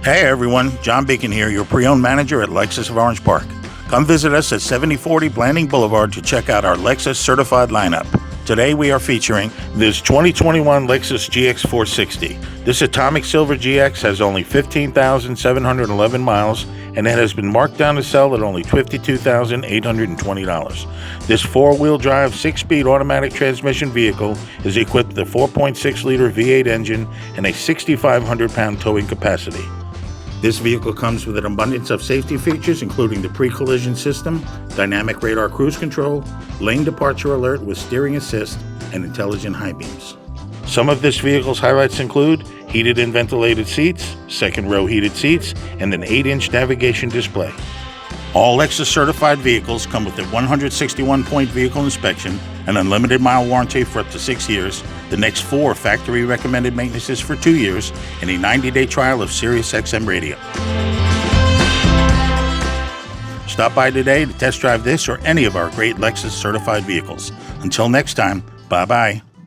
Hey everyone, John Beacon here, your pre-owned manager at Lexus of Orange Park. Come visit us at 7040 Blanding Boulevard to check out our Lexus certified lineup. Today we are featuring this 2021 Lexus GX460. This Atomic Silver GX has only 15,711 miles and it has been marked down to sell at only $52,820. This four-wheel drive, 6-speed automatic transmission vehicle is equipped with a 4.6-liter V8 engine and a 6,500-pound towing capacity. This vehicle comes with an abundance of safety features, including the pre-collision system, dynamic radar cruise control, lane departure alert with steering assist, and intelligent high beams. Some of this vehicle's highlights include heated and ventilated seats, second row heated seats, and an 8-inch navigation display. All Lexus certified vehicles come with a 161-point vehicle inspection, an unlimited mile warranty for up to 6 years, the next 4 factory recommended maintenances for 2 years, and a 90-day trial of Sirius XM radio. Stop by today to test drive this or any of our great Lexus certified vehicles. Until next time, bye-bye.